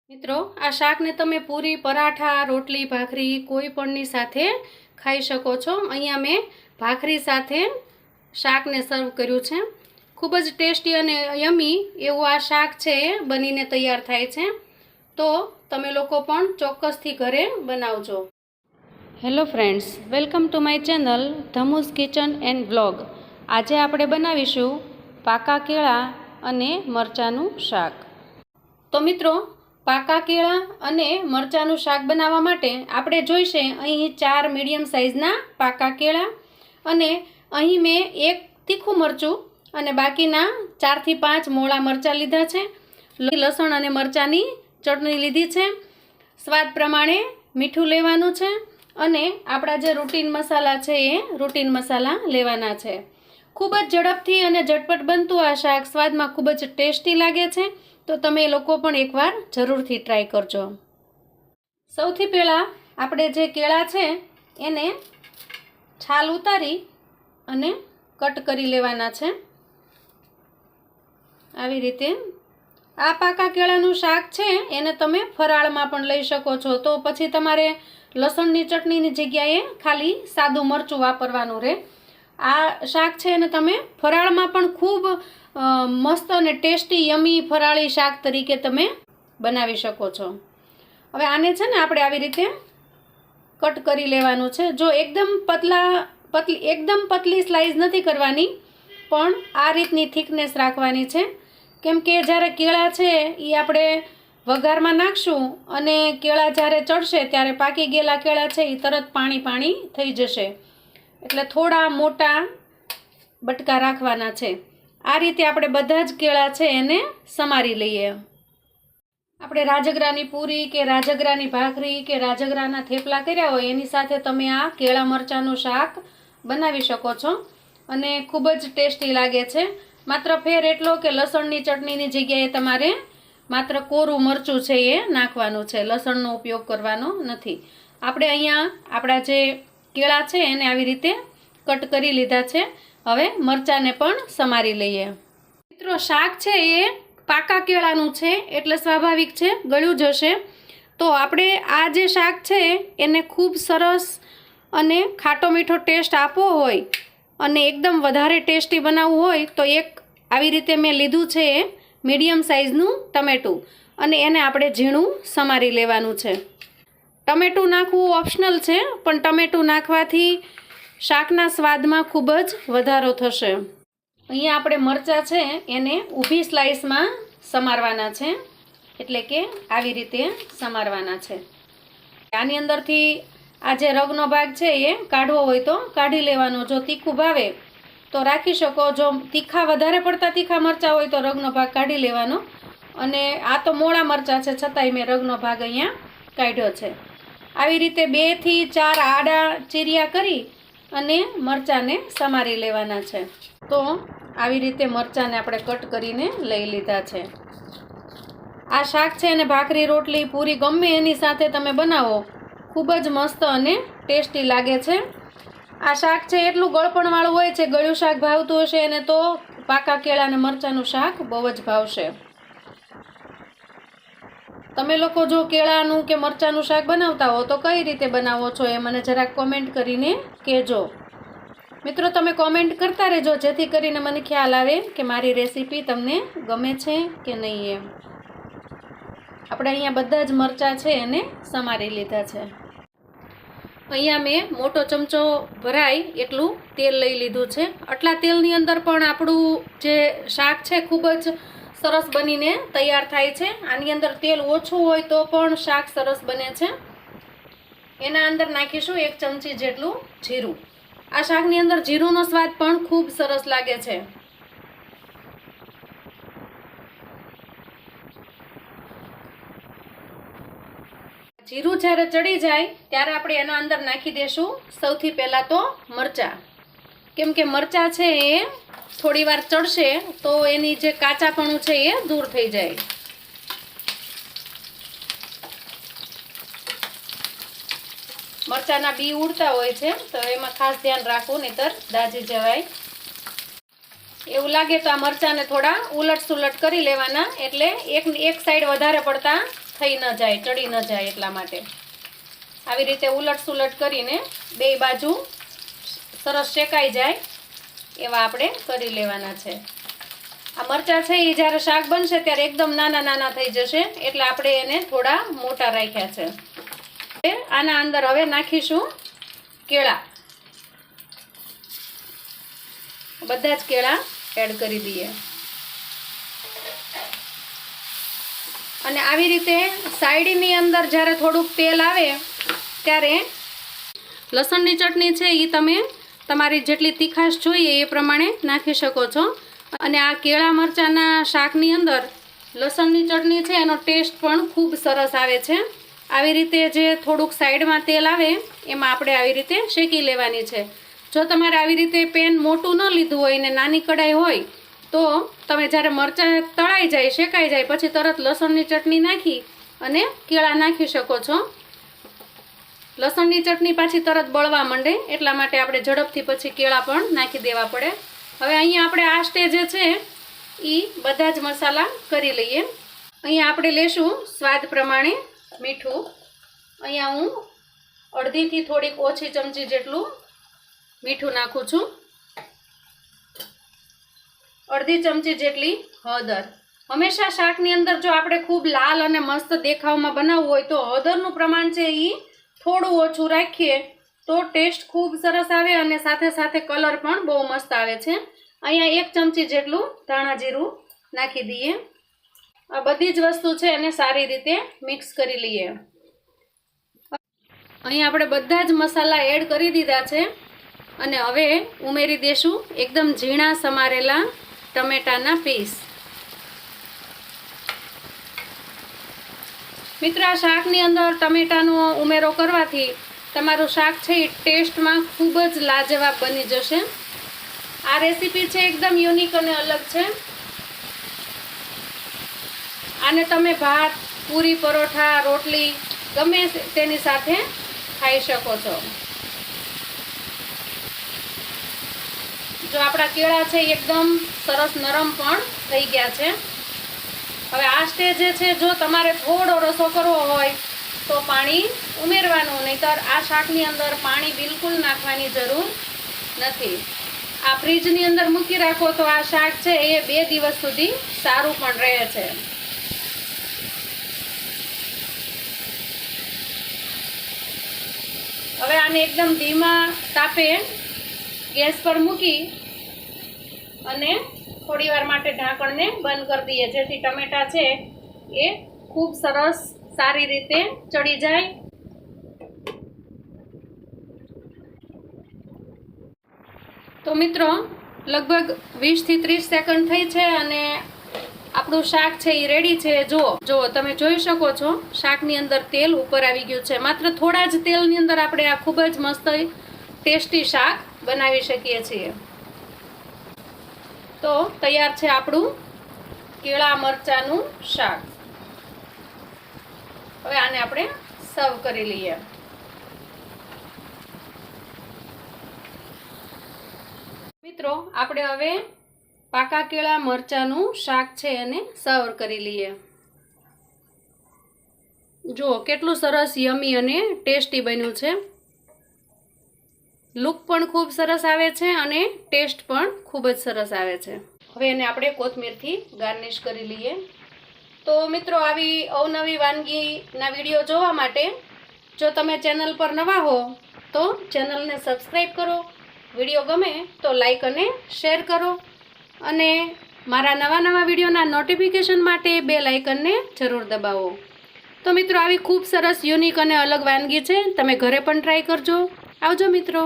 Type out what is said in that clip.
મિત્રો આ શાકને તમે પૂરી પરાઠા રોટલી ભાખરી કોઈ પણની સાથે ખાઈ શકો છો। અહીંયા મેં ભાખરી સાથે શાકને સર્વ કર્યું છે। ખૂબ જ ટેસ્ટી અને યમી એવું આ શાક છે એ બનીને તૈયાર થાય છે, તો તમે લોકો પણ ચોક્કસથી ઘરે બનાવજો। Hello friends, welcome to my channel Dhamus kitchen and vlog. આજે આપણે બનાવીશું પાકા કેળા અને મરચાંનું શાક। તો મિત્રો, પાકા કેળા અને મરચાંનું શાક બનાવવા માટે આપણે જોઈશે અહીં 4 મીડિયમ સાઇઝના પાકા કેળા, અને અહીં મેં 1 તીખું મરચું અને બાકીના 4 થી 5 મોળા મરચાં લીધા છે। લસણ અને મરચાંની ચટણી લીધી છે। સ્વાદ પ્રમાણે મીઠું લેવાનું છે અને આપણા જે રૂટીન મસાલા છે એ રૂટીન મસાલા લેવાના છે। ખૂબ જ ઝડપથી અને ઝટપટ બનતું આ શાક સ્વાદમાં ખૂબ જ ટેસ્ટી લાગે છે, તો તમે લોકો પણ એકવાર જરૂરથી ટ્રાય કરજો। સૌથી પહેલાં આપણે જે કેળા છે એને છાલ ઉતારી અને કટ કરી લેવાના છે। આવી રીતે આ પાકા કેળાનું શાક છે એને તમે ફરાળમાં પણ લઈ શકો છો, તો પછી તમારે લસણની ચટણીની જગ્યાએ ખાલી સાદું મરચું વાપરવાનું રહે। આ શાક છે એને તમે ફરાળમાં પણ ખૂબ મસ્ત અને ટેસ્ટી યમી ફરાળી શાક તરીકે તમે બનાવી શકો છો। હવે આને છે ને આપણે આવી રીતે કટ કરી લેવાનું છે। જો એકદમ પતલી સ્લાઇસ નથી કરવાની, પણ આ રીતની થિકનેસ રાખવાની છે, કેમ કે જ્યારે કેળા છે એ આપણે વઘારમાં નાખશું અને કેળા જ્યારે ચડશે ત્યારે પાકી ગયેલા કેળા છે એ તરત પાણી થઈ જશે, એટલે થોડા મોટા બટકા રાખવાના છે। આ રીતે આપણે બધા જ કેળા છે એને સમારી લઈએ। આપણે રાજગરાની પૂરી કે રાજગરાની ભાખરી કે રાજગરાના થેપલા કર્યા હોય એની સાથે તમે આ કેળા મરચાંનું શાક બનાવી શકો છો અને ખૂબ જ ટેસ્ટી લાગે છે। માત્ર ફેર એટલો કે લસણની ચટણીની જગ્યાએ તમારે માત્ર કોરું મરચું છે એ નાખવાનું છે, લસણનો ઉપયોગ કરવાનો નથી। આપણે અહીંયા આપણા જે કેળા છે એને આવી રીતે કટ કરી લીધા છે। હવે મરચાંને પણ સમારી લઈએ। મિત્રો, શાક છે એ પાકા કેળાનું છે એટલે સ્વાભાવિક છે ગળ્યું જશે, તો આપણે આ જે શાક છે એને ખૂબ સરસ અને ખાટો મીઠો ટેસ્ટ આપવો હોય અને એકદમ વધારે ટેસ્ટી બનાવવું હોય તો એક આવી રીતે મેં લીધું છે એ મીડિયમ સાઇઝનું ટમેટું, અને એને આપણે ઝીણું સમારી લેવાનું છે। ટમેટું નાખવું ઓપ્શનલ છે, પણ ટમેટું નાખવાથી શાકના સ્વાદમાં ખૂબ જ વધારો થશે। અહીંયા આપણે મરચાં છે એને ઊભી સ્લાઇસમાં સમારવાના છે, એટલે કે આવી રીતે સમારવાના છે। આની અંદરથી આ જે રગનો ભાગ છે એ કાઢવો હોય તો કાઢી લેવાનો, જો તીખું ભાવે તો રાખી શકો, જો વધારે પડતા તીખા મરચાં હોય તો રગનો ભાગ કાઢી લેવાનો, અને આ તો મોળા મરચાં છે છતાંય મેં રગનો ભાગ અહીંયા કાઢ્યો છે। આવી રીતે 2 થી 4 આડા ચીરિયા કરી અને મરચાંને સમારી લેવાના છે। તો આવી રીતે મરચાંને આપણે કટ કરીને લઈ લીધા છે। આ શાક છે અને ભાખરી રોટલી પૂરી ગમે એની સાથે તમે બનાવો, ખૂબ જ મસ્ત અને ટેસ્ટી લાગે છે। આ શાક છે એટલું ગળપણવાળું હોય છે, ગળ્યું શાક ભાવતું હશે એને તો પાકા કેળા અને મરચાંનું શાક બહુ જ ભાવશે। તમે લોકો જો કેળાનું કે મરચાંનું શાક બનાવતા હો તો કઈ રીતે બનાવો છો એ મને જરાક કોમેન્ટ કરીને કહેજો। મિત્રો, તમે કોમેન્ટ કરતા રહેજો જેથી કરીને મને ખ્યાલ આવે કે મારી રેસીપી તમને ગમે છે કે નહીં એમ। આપણે અહીંયા બધા જ મરચાં છે એને સમારી લીધા છે। અહીંયા મેં મોટો ચમચો ભરાય એટલું તેલ લઈ લીધું છે। આટલા તેલની અંદર પણ આપણું જે શાક છે ખૂબ જ સરસ બનીને તૈયાર થાય છે। આની અંદર તેલ ઓછું હોય તો પણ શાક સરસ બને છે। એના અંદર નાખીશું 1 ચમચી જેટલું જીરું। આ શાકની અંદર જીરુંનો સ્વાદ પણ ખૂબ સરસ લાગે છે। જીરું જ્યારે ચડી જાય ત્યારે આપણે એના અંદર નાખી દઈશું સૌથી પહેલાં તો મરચાં, કેમ કે મરચાં છે એ થોડી વાર ચડશે તો એની જે કાચાપણું છે એ દૂર થઈ જાય। મરચાંના બી ઉડતા હોય છે તો એમાં ખાસ ધ્યાન રાખવું, નહીંતર દાજી જવાય। એવું લાગે તો આ મરચાંને થોડા ઉલટ સુલટ કરી લેવાના, એટલે એક સાઈડ વધારે પડતા થઈ ન જાય, ચડી ન જાય એટલા માટે આવી રીતે ઉલટ સુલટ કરીને બે બાજુ સરસ શેકાઈ જાય એવા આપણે કરી લેવાના છે. આ મરચાં છે એ જ્યારે શાક બનશે ત્યારે એકદમ નાના નાના થઈ જશે એટલે આપણે એને થોડા મોટા રાખ્યા છે. આના અંદર હવે નાખીશું કેળા. બધા જ કેળા એડ કરી દઈએ અને આવી રીતે સાઈડની અંદર જ્યારે થોડુંક તેલ આવે ત્યારે લસણની ચટણી છે એ તમે તમારી જેટલી તીખાશ જોઈએ એ પ્રમાણે નાખી શકો છો. અને આ કેળા મરચાંના શાકની અંદર લસણની ચટણી છે એનો ટેસ્ટ પણ ખૂબ સરસ આવે છે. આવી રીતે જે થોડુંક સાઈડમાં તેલ આવે એમાં આપણે આવી રીતે શેકી લેવાની છે. જો તમારે આવી રીતે પેન મોટું ન લીધું હોય ને નાની કડાઈ હોય તો તમે જ્યારે મરચાં તળાઈ જાય, શેકાઈ જાય પછી તરત લસણની ચટણી નાખી અને કેળા નાખી શકો છો. લસણની ચટણી પાછી તરત બળવા માંડે એટલા માટે આપણે ઝડપથી પછી કેળા પણ નાખી દેવા પડે. હવે અહીંયા આપણે આ સ્ટેજે છે એ બધા જ મસાલા કરી લઈએ. અહીંયા આપણે લેશું સ્વાદ પ્રમાણે મીઠું. અહીંયા હું અડધીથી થોડીક ઓછી ચમચી જેટલું મીઠું નાખું છું. અડધી ચમચી જેટલી હળદર. હંમેશા શાકની અંદર જો આપણે ખૂબ લાલ અને મસ્ત દેખાવમાં બનાવવું હોય તો હળદરનું પ્રમાણ છે એ થોડું ઓછું રાખીએ તો ટેસ્ટ ખૂબ સરસ આવે અને સાથે સાથે કલર પણ બહુ મસ્ત આવે છે. અહીંયા 1 ચમચી જેટલું ધાણા જીરું નાખી દઈએ. આ બધી જ વસ્તુ છે એને સારી રીતે મિક્સ કરી લઈએ. અહીં આપણે બધા જ મસાલા એડ કરી દીધા છે અને હવે ઉમેરી દેશું એકદમ ઝીણા સમારેલા ટમેટાના પીસ. મિત્રો આ શાકની અંદર ટમેટાનો ઉમેરો કરવાથી તમારું શાક છે એ ટેસ્ટમાં ખૂબ જ લાજવાબ બની જશે. આ રેસીપી છે એકદમ યુનિક અને અલગ છે. આને તમે ભાત, પૂરી, પરોઠા, રોટલી ગમે તેની સાથે ખાઈ શકો છો. જો આપણા કેળા છે એકદમ સરસ નરમ પણ થઈ ગયા છે. હવે આ સ્ટેજે છે જો તમારે થોડો રસો કરવો હોય તો પાણી ઉમેરવાનું, નહીંતર આ શાકની અંદર પાણી બિલકુલ નાખવાની જરૂર નથી. આ ફ્રીજની અંદર મૂકી રાખો તો આ શાક છે એ 2 દિવસ સુધી સારું પણ રહે છે. હવે આને એકદમ ધીમા તાપે ગેસ પર મૂકી અને થોડી વાર માટે ઢાંકણને બંધ કરી દઈએ જેથી ટમેટા છે એ ખૂબ સરસ સારી રીતે ચડી જાય. તો મિત્રો લગભગ 20 થી 30 સેકન્ડ થઈ છે અને આપણું શાક છે એ રેડી છે. જો તમે જોઈ શકો છો શાકની અંદર તેલ ઉપર આવી ગયું છે. માત્ર થોડા જ તેલની અંદર આપણે આ ખૂબ જ મસ્ત ટેસ્ટી શાક બનાવી શકીએ છીએ. તો તૈયાર છે આપણું કેળા મરચાંનું શાક. હવે આને આપણે સર્વ કરી લઈએ. મિત્રો આપણે હવે પાકા કેળા મરચાંનું શાક છે એને સર્વ કરી લઈએ. જો કેટલું સરસ યમી અને ટેસ્ટી બન્યું છે. લુક પણ ખૂબ સરસ આવે છે અને ટેસ્ટ પણ ખૂબ જ સરસ આવે છે. હવે એને આપણે કોથમીરથી ગાર્નિશ કરી લઈએ. તો મિત્રો આવી અવનવી વાનગીના વિડીયો જોવા માટે જો તમે ચેનલ પર નવા હો તો ચેનલને સબસ્ક્રાઈબ કરો. વિડીયો ગમે તો લાઈક અને શેર કરો અને મારા નવા વિડીયોના નોટિફિકેશન માટે બેલ આઇકનને જરૂર દબાવો. તો મિત્રો આવી ખૂબ સરસ યુનિક અને અલગ વાનગી છે. તમે ઘરે પણ ટ્રાય કરજો. આવજો મિત્રો.